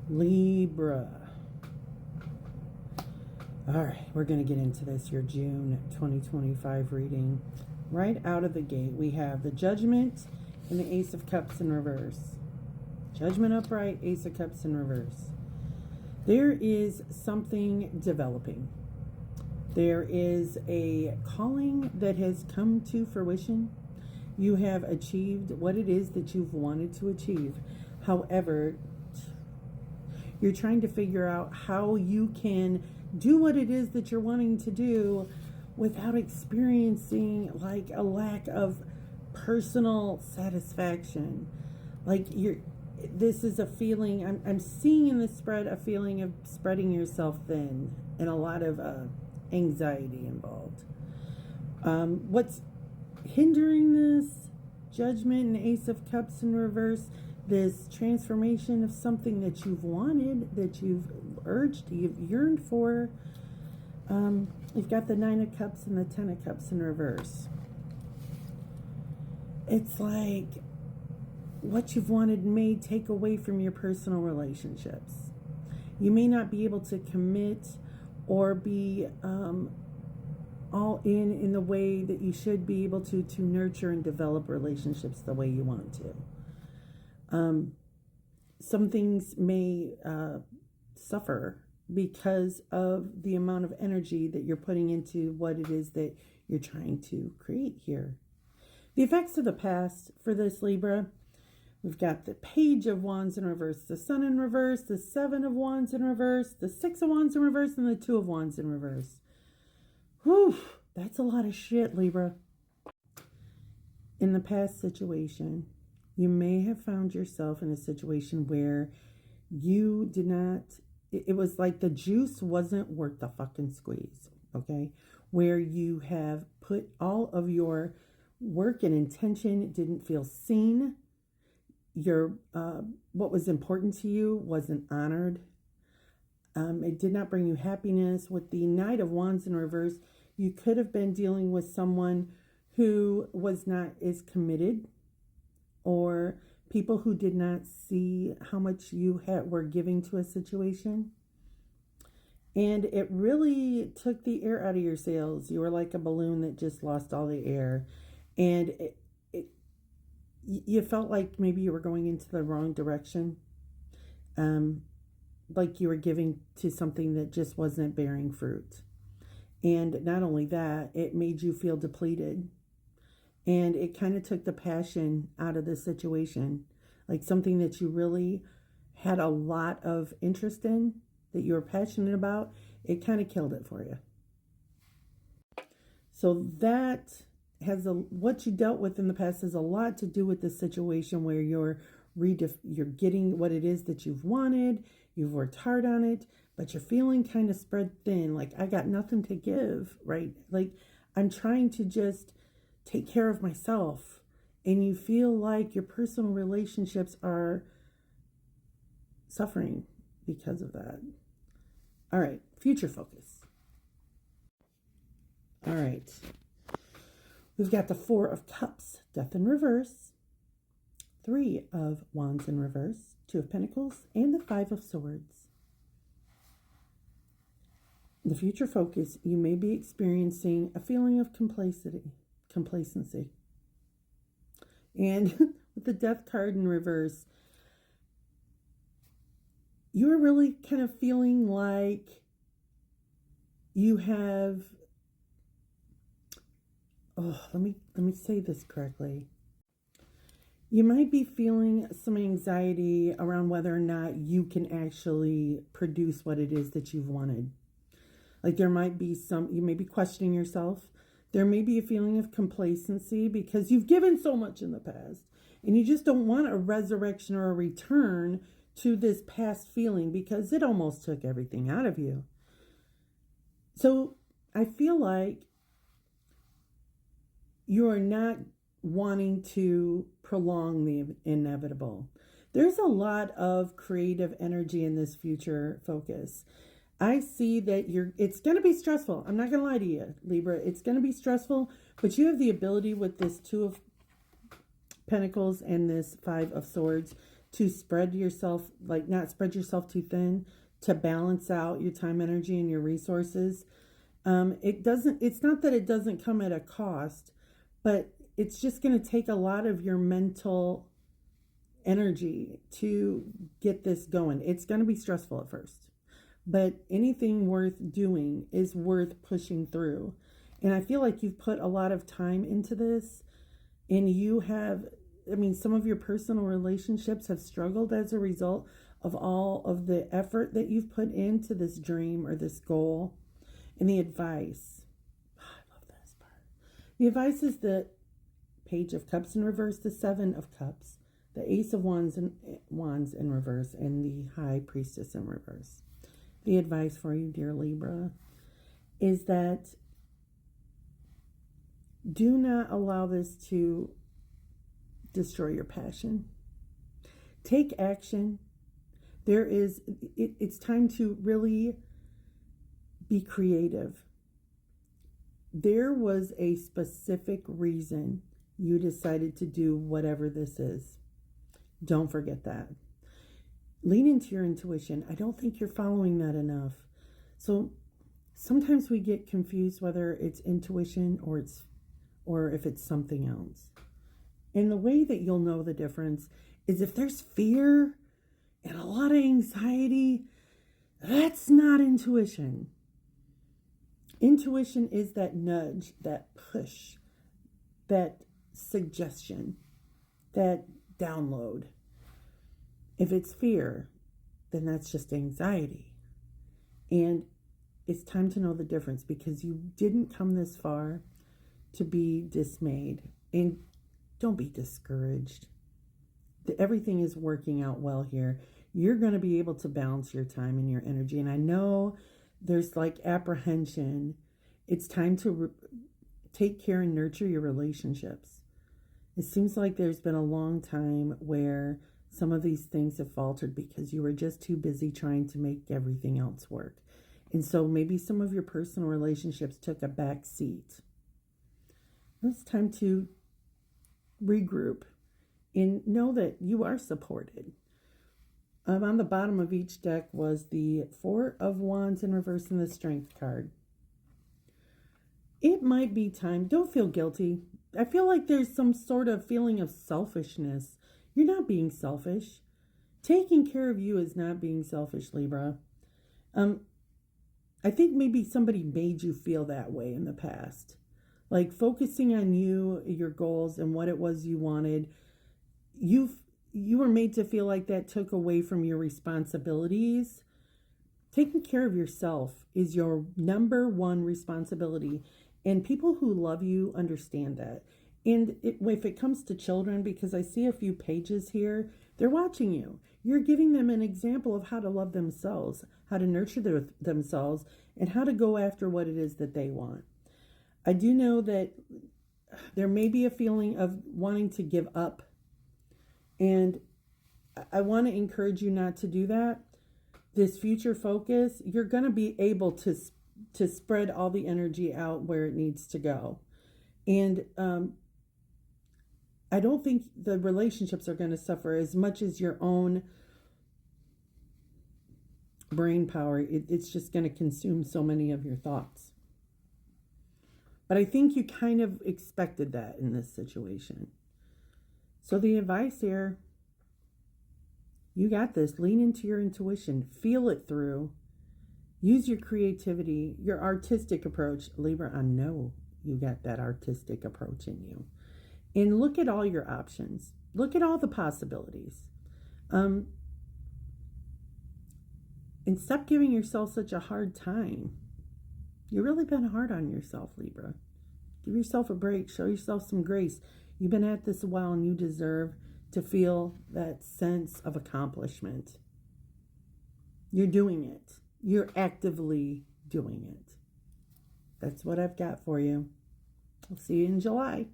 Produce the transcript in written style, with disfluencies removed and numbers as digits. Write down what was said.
Libra. All right, we're going to get into this, your June 2025 reading. Right out of the gate, we have the Judgment and the Ace of Cups in reverse. Judgment upright, Ace of Cups in reverse. There is something developing. There is a calling that has come to fruition. You have achieved what it is that you've wanted to achieve. However, you're trying to figure out how you can do what it is that you're wanting to do without experiencing like a lack of personal satisfaction. Like this is a feeling, I'm seeing in this spread a feeling of spreading yourself thin and a lot of anxiety involved. What's hindering this? Judgment and Ace of Cups in reverse. This transformation of something that you've wanted, that you've urged, you've yearned for. You've got the Nine of Cups and the Ten of Cups in reverse. It's like what you've wanted may take away from your personal relationships. You may not be able to commit or be all in the way that you should be able to nurture and develop relationships the way you want to. Some things may suffer because of the amount of energy that you're putting into what it is that you're trying to create here. The effects of the past for this Libra, we've got the Page of Wands in reverse, the Sun in reverse, the Seven of Wands in reverse, the Six of Wands in reverse, and the Two of Wands in reverse. Whew, that's a lot of shit, Libra. In the past situation, you may have found yourself in a situation where you did not, it was like the juice wasn't worth the fucking squeeze, okay? Where you have put all of your work and intention, didn't feel seen. Your what was important to you wasn't honored. It did not bring you happiness. With the Knight of Wands in reverse, you could have been dealing with someone who was not as committed, or people who did not see how much you were giving to a situation. And it really took the air out of your sails. You were like a balloon that just lost all the air. And you felt like maybe you were going into the wrong direction. Like you were giving to something that just wasn't bearing fruit. And not only that, it made you feel depleted. And it kind of took the passion out of the situation. Like something that you really had a lot of interest in, that you were passionate about, it kind of killed it for you. So that has what you dealt with in the past has a lot to do with the situation where you're getting what it is that you've wanted. You've worked hard on it, but you're feeling kind of spread thin. Like, I got nothing to give, right? Like, I'm trying to just take care of myself, and you feel like your personal relationships are suffering because of that. All right, future focus. All right, we've got the Four of Cups, Death in reverse, Three of Wands in reverse, Two of Pentacles, and the Five of Swords. The future focus, you may be experiencing a feeling of complacency. And with the Death card in reverse, you're really kind of feeling like you have, let me say this correctly. You might be feeling some anxiety around whether or not you can actually produce what it is that you've wanted. Like there might be you may be questioning yourself. There may be a feeling of complacency because you've given so much in the past and you just don't want a resurrection or a return to this past feeling because it almost took everything out of you. So I feel like you're not wanting to prolong the inevitable. There's a lot of creative energy in this future focus. I see that it's going to be stressful. I'm not going to lie to you, Libra. It's going to be stressful, but you have the ability with this Two of Pentacles and this Five of Swords to spread yourself, like not spread yourself too thin, to balance out your time, energy, and your resources. It's not that it doesn't come at a cost, but it's just going to take a lot of your mental energy to get this going. It's going to be stressful at first, but anything worth doing is worth pushing through. And I feel like you've put a lot of time into this, and you have, I mean, some of your personal relationships have struggled as a result of all of the effort that you've put into this dream or this goal. And the advice, I love this part. The advice is the Page of Cups in reverse, the Seven of Cups, the Ace of Wands in reverse, and the High Priestess in reverse. The advice for you, dear Libra, is that do not allow this to destroy your passion. Take action. It's time to really be creative. There was a specific reason you decided to do whatever this is. Don't forget that. Lean into your intuition. I don't think you're following that enough. So sometimes we get confused whether it's intuition or if it's something else. And the way that you'll know the difference is if there's fear and a lot of anxiety, that's not intuition. Intuition is that nudge, that push, that suggestion, that download. If it's fear, then that's just anxiety. And it's time to know the difference, because you didn't come this far to be dismayed. And don't be discouraged. Everything is working out well here. You're going to be able to balance your time and your energy. And I know there's like apprehension. It's time to take care and nurture your relationships. It seems like there's been a long time where some of these things have faltered because you were just too busy trying to make everything else work. And so maybe some of your personal relationships took a back seat. It's time to regroup and know that you are supported. On the bottom of each deck was the Four of Wands in reverse and the Strength card. It might be time. Don't feel guilty. I feel like there's some sort of feeling of selfishness. You're not being selfish. Taking care of you is not being selfish, Libra. I think maybe somebody made you feel that way in the past. Like focusing on you, your goals, and what it was you wanted. You were made to feel like that took away from your responsibilities. Taking care of yourself is your number one responsibility. And people who love you understand that. And if it comes to children, because I see a few pages here, they're watching you. You're giving them an example of how to love themselves, how to nurture themselves, and how to go after what it is that they want. I do know that there may be a feeling of wanting to give up. And I want to encourage you not to do that. This future focus, you're going to be able to spread all the energy out where it needs to go. And I don't think the relationships are going to suffer as much as your own brain power. It's just going to consume so many of your thoughts. But I think you kind of expected that in this situation. So the advice here, you got this. Lean into your intuition. Feel it through. Use your creativity, your artistic approach. Libra, I know you got that artistic approach in you. And look at all your options. Look at all the possibilities. And stop giving yourself such a hard time. You've really been hard on yourself, Libra. Give yourself a break. Show yourself some grace. You've been at this a while and you deserve to feel that sense of accomplishment. You're doing it. You're actively doing it. That's what I've got for you. I'll see you in July.